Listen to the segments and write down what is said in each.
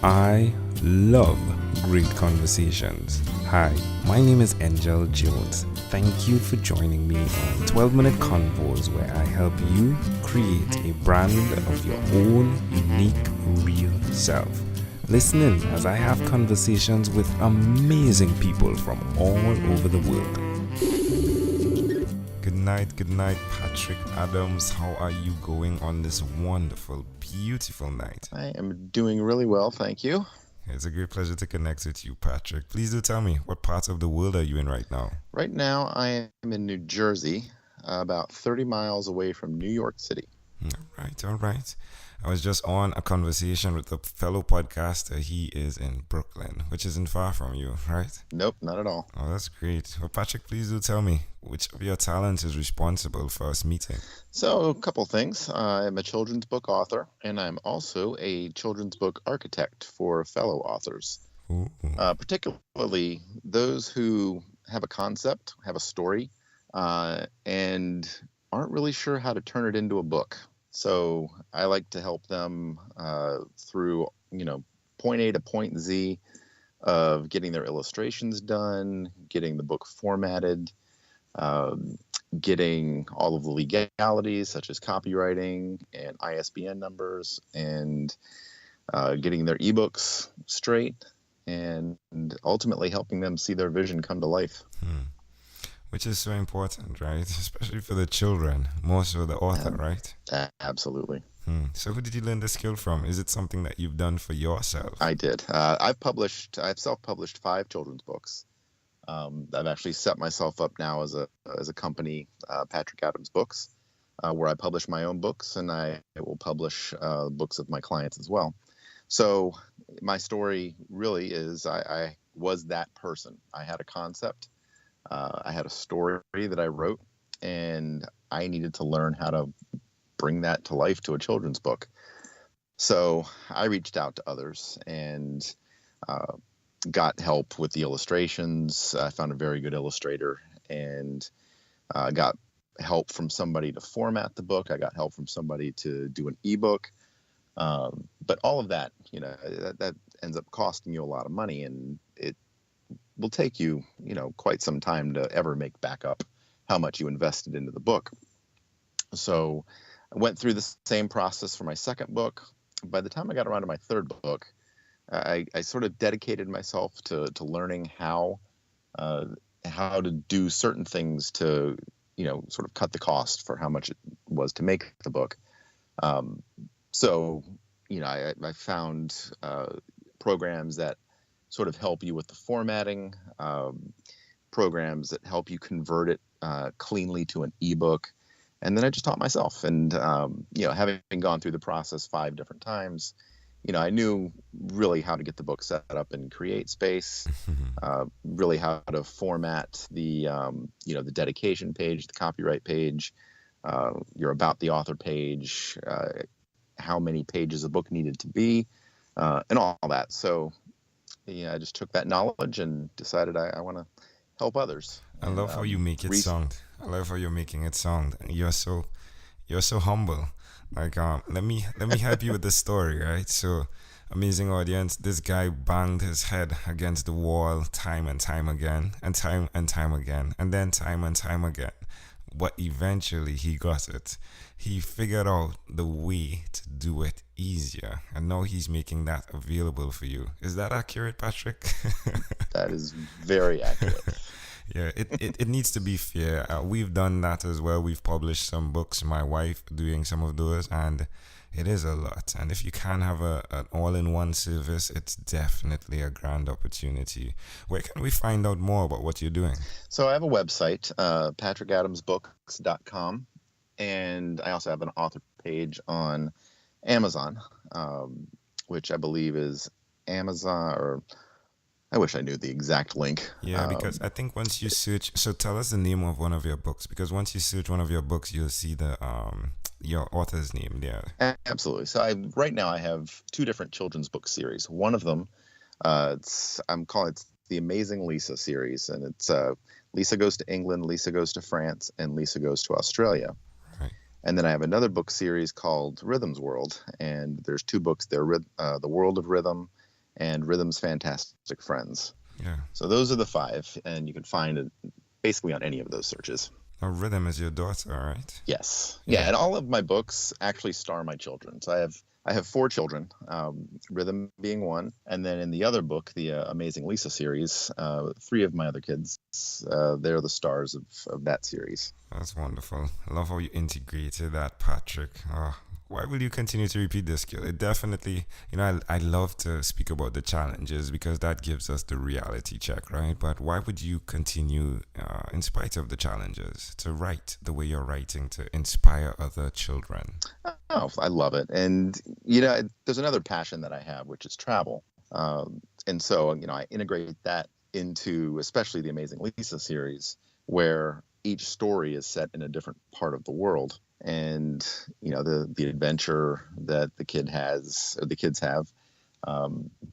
I love great conversations. Hi, my name is Angel Jones. Thank you for joining me on 12-minute convos where I help you create a brand of your own unique, real self. Listen in as I have conversations with amazing people from all over the world. Good night, Patrick Adams. How are you going on this wonderful, beautiful night? I am doing really well, thank you. It's a great pleasure to connect with you, Patrick. Please do tell me, what part of the world are you in right now? Right now, I am in New Jersey, about 30 miles away from New York City. All right. I was just on a conversation with a fellow podcaster. He is in Brooklyn, which isn't far from you, right? Nope, not at all. Oh, that's great. Well, Patrick, please do tell me, which of your talents is responsible for us meeting? So, a couple things. I'm a children's book author, and I'm also a children's book architect for fellow authors. Ooh. Particularly those who have a concept, have a story, and aren't really sure how to turn it into a book. So I like to help them through, point A to point Z of getting their illustrations done, getting the book formatted, getting all of the legalities such as copywriting and ISBN numbers, and getting their ebooks straight, and ultimately helping them see their vision come to life. Which is so important, right? Especially for the children, more so the author, right? Absolutely. So who did you learn the skill from? Is it something that you've done for yourself? I did. I've self-published 5 children's books. I've actually set myself up now as a company, Patrick Adams Books, where I publish my own books, and I will publish books of my clients as well. So my story really is I was that person. I had a concept. I had a story that I wrote, and I needed to learn how to bring that to life to a children's book. So I reached out to others and got help with the illustrations. I found a very good illustrator and got help from somebody to format the book. I got help from somebody to do an ebook. But all of that, that ends up costing you a lot of money, and it will take you, quite some time to ever make back up how much you invested into the book. So I went through the same process for my second book. By the time I got around to my third book, I sort of dedicated myself to learning how to do certain things to, sort of cut the cost for how much it was to make the book. So, I found programs that sort of help you with the formatting, programs that help you convert it cleanly to an ebook. And then I just taught myself. And, having gone through the process 5 different times, I knew really how to get the book set up in CreateSpace, really how to format the, the dedication page, the copyright page, your about the author page, how many pages a book needed to be, and all that. So, I just took that knowledge and decided I want to help others. I love how you make it sound. I love how you're making it sound. You're so humble. Like, let me help you with the story, right? So, amazing audience. This guy banged his head against the wall time and time again, and time and time again, and then time and time again. But eventually he got it. He figured out the way to do it easier, and now he's making that available for you. Is that accurate, Patrick? That is very accurate. Yeah, it needs to be fair. We've done that as well. We've published some books, my wife doing some of those, and it is a lot. And if you can have an all-in-one service, it's definitely a grand opportunity. Where can we find out more about what you're doing? So I have a website, patrickadamsbooks.com, and I also have an author page on Amazon, which I believe is Amazon, or I wish I knew the exact link. Yeah, because I think once you search, so tell us the name of one of your books, because once you search one of your books, you'll see the your author's name there. Absolutely. So right now I have 2 different children's book series. One of them, I'm calling it the Amazing Lisa series, and it's Lisa Goes to England, Lisa Goes to France, and Lisa Goes to Australia. Right. And then I have another book series called Rhythm's World, and there's 2 books there, The World of Rhythm and Rhythm's Fantastic Friends. Yeah. So those are the 5, and you can find it basically on any of those searches. Now, Rhythm is your daughter, right? Yes. Yeah, and all of my books actually star my children. So I have 4 children, Rhythm being one, and then in the other book, the Amazing Lisa series, 3 of my other kids, they're the stars of that series. That's wonderful. I love how you integrated that, Patrick. Why will you continue to repeat this skill? It definitely, I love to speak about the challenges because that gives us the reality check, right? But why would you continue, in spite of the challenges, to write the way you're writing to inspire other children? Oh, I love it. And, there's another passion that I have, which is travel. And so, I integrate that into especially the Amazing Lisa series, where each story is set in a different part of the world. And, the adventure that the kids have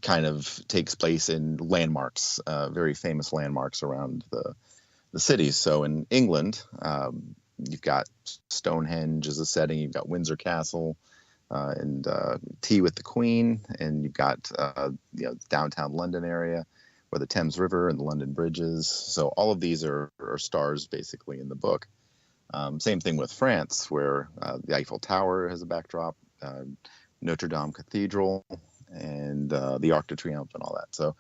kind of takes place in landmarks, very famous landmarks around the cities. So in England, you've got Stonehenge as a setting, you've got Windsor Castle, and Tea with the Queen, and you've got downtown London area where the Thames River and the London Bridge is. So all of these are stars basically in the book. Same thing with France, where the Eiffel Tower has a backdrop, Notre Dame Cathedral, and the Arc de Triomphe and all that. So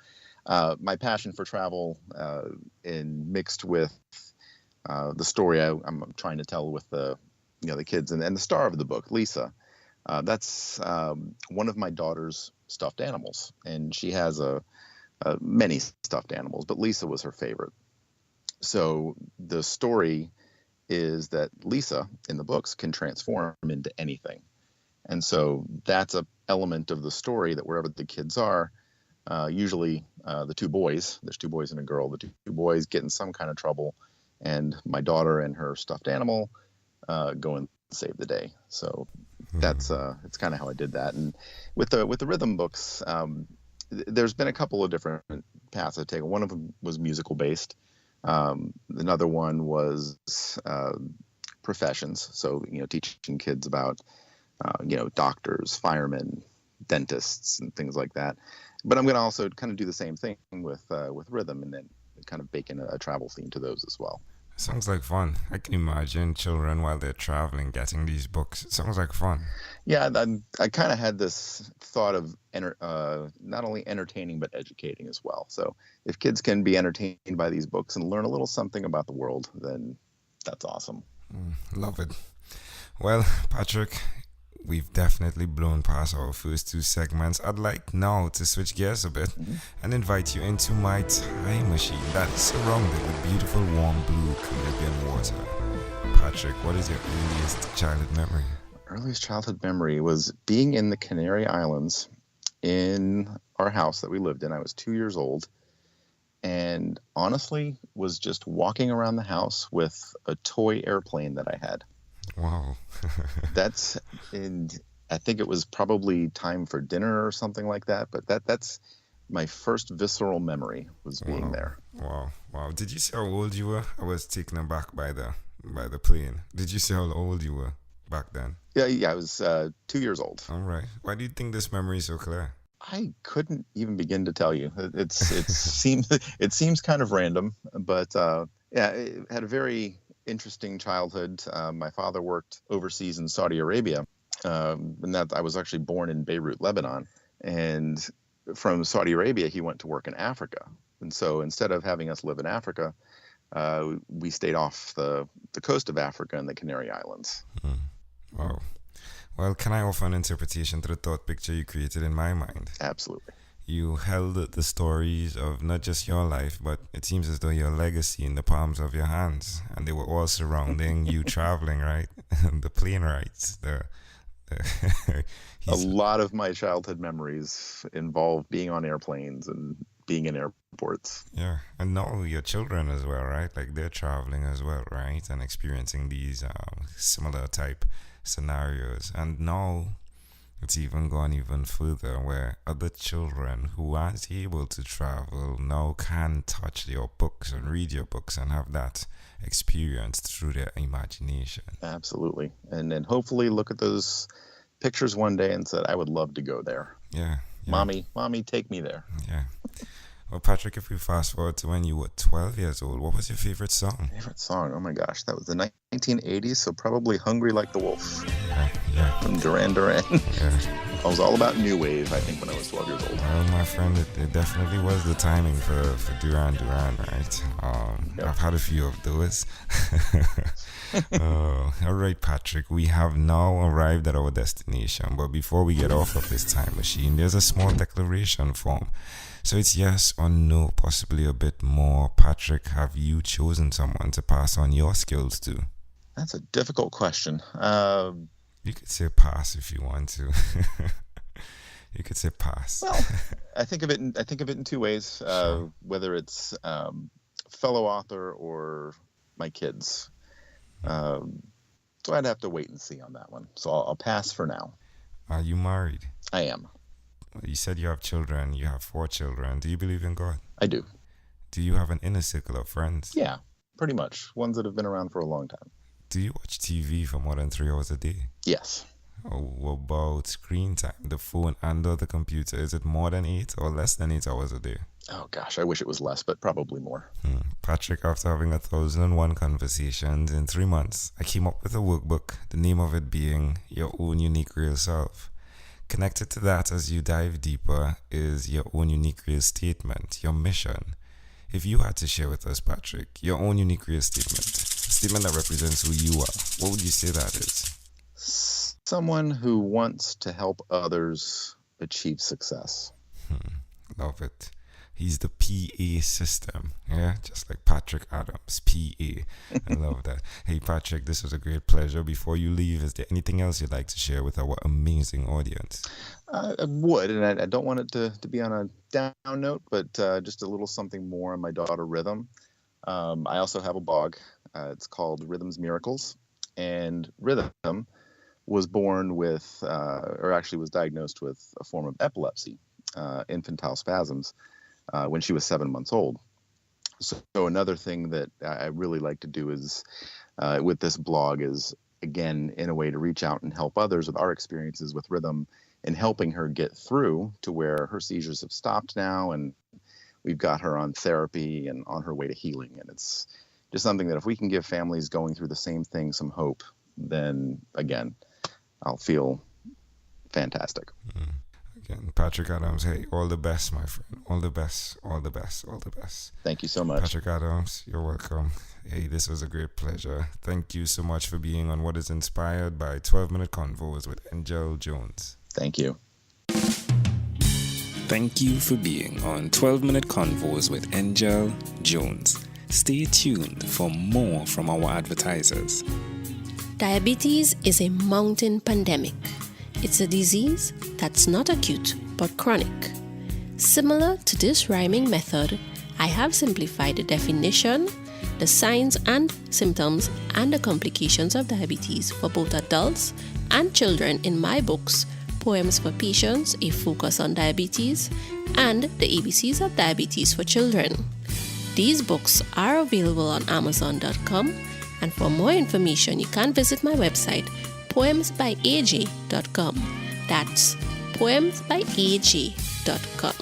my passion for travel mixed with the story I'm trying to tell with the kids and the star of the book, Lisa. That's one of my daughter's stuffed animals, and she has many stuffed animals, but Lisa was her favorite. So the story is that Lisa in the books can transform into anything. And so that's an element of the story that wherever the kids are, usually the 2 boys, there's 2 boys and a girl, the 2 boys get in some kind of trouble, and my daughter and her stuffed animal go and save the day. So that's it's kind of how I did that. And with the Rhythm books, there's been a couple of different paths I've taken. One of them was musical based. Another one was professions. So, teaching kids about, doctors, firemen, dentists, and things like that. But I'm going to also kind of do the same thing with Rhythm, and then kind of bake in a travel theme to those as well. Sounds like fun. I can imagine children while they're traveling getting these books. It sounds like fun. Yeah, I kind of had this thought of not only entertaining but educating as well. So if kids can be entertained by these books and learn a little something about the world, then that's awesome. Love it. Well, Patrick, we've definitely blown past our first 2 segments. I'd like now to switch gears a bit and invite you into my time machine that is surrounded with beautiful warm blue Caribbean water. Patrick, what is your earliest childhood memory? Earliest childhood memory was being in the Canary Islands in our house that we lived in. I was 2 years old, and honestly was just walking around the house with a toy airplane that I had. Wow. I think it was probably time for dinner or something like that, but that's my first visceral memory was being there. Wow. Did you say how old you were? I was taken aback by the plane. Did you say how old you were back then? Yeah, I was 2 years old. All right. Why do you think this memory is so clear? I couldn't even begin to tell you. It seems kind of random, but it had a very interesting childhood. My father worked overseas in Saudi Arabia, and that I was actually born in Beirut, Lebanon. And from Saudi Arabia, he went to work in Africa. And so instead of having us live in Africa, we stayed off the coast of Africa in the Canary Islands. Wow. Well, can I offer an interpretation to the thought picture you created in my mind? Absolutely. You held the stories of not just your life, but it seems as though your legacy in the palms of your hands, and they were all surrounding you traveling, right? The plane rides, a lot of my childhood memories involve being on airplanes and being in airports. Yeah, and now your children as well, right? Like they're traveling as well, right? And experiencing these similar type scenarios. And now it's even gone even further, where other children who aren't able to travel now can touch your books and read your books and have that experience through their imagination. Absolutely. And then hopefully look at those pictures one day and said, I would love to go there. Yeah, Mommy, take me there. Yeah. Well, Patrick, if we fast forward to when you were 12 years old, what was your favorite song? Favorite song? Oh my gosh, that was the 1980s, so probably "Hungry Like the Wolf" Yeah. from Duran Duran. Yeah. I was all about new wave, I think, when I was 12 years old. Well, my friend, it definitely was the timing for Duran Duran, right? Yep. I've had a few of those. All right, Patrick, we have now arrived at our destination, but before we get off of this time machine, there's a small declaration form. So it's yes or no, possibly a bit more. Patrick, have you chosen someone to pass on your skills to? That's a difficult question. You could say pass if you want to. You could say pass. Well, I think of it in two ways. Sure. Whether it's fellow author or my kids. So I'd have to wait and see on that one. So I'll pass for now. Are you married? I am. You said you have children. You have 4 children. Do you believe in God? I do. Do you have an inner circle of friends? Yeah, pretty much. Ones that have been around for a long time. Do you watch TV for more than 3 hours a day? Yes. What about screen time, the phone and or the computer? Is it more than 8 or less than 8 hours a day? Oh gosh, I wish it was less, but probably more. Patrick, after having 1,001 conversations in 3 months, I came up with a workbook, the name of it being Your Own Unique Real Self. Connected to that as you dive deeper is your own unique real statement, your mission. If you had to share with us, Patrick, your own unique real statement, a statement that represents who you are, what would you say that is? Someone who wants to help others achieve success. Love it. He's the PA system, yeah? Just like Patrick Adams, PA. I love that. Hey, Patrick, this was a great pleasure. Before you leave, is there anything else you'd like to share with our amazing audience? I would, and I don't want it to be on a down note, but just a little something more on my daughter, Rhythm. I also have a blog. It's called Rhythm's Miracles. And Rhythm was born with, or actually was diagnosed with a form of epilepsy, infantile spasms, when she was 7 months old. So another thing that I really like to do is, with this blog is, again, in a way to reach out and help others with our experiences with Rhythm and helping her get through to where her seizures have stopped now and we've got her on therapy and on her way to healing. And it's just something that if we can give families going through the same thing some hope, then, again, I'll feel fantastic. Again, Patrick Adams, hey, all the best, my friend. All the best, all the best, all the best. Thank you so much. Patrick Adams, you're welcome. Hey, this was a great pleasure. Thank you so much for being on what is inspired by 12-Minute Convos with Angel Jones. Thank you. Thank you for being on 12-Minute Convos with Angel Jones. Stay tuned for more from our advertisers. Diabetes is a mountain pandemic. It's a disease that's not acute but chronic. Similar to this rhyming method, I have simplified the definition, the signs and symptoms, and the complications of diabetes for both adults and children in my books, Poems for Patients, A Focus on Diabetes, and The ABCs of Diabetes for Children. These books are available on Amazon.com, and for more information, you can visit my website, poemsbyaj.com. That's poemsbyaj.com.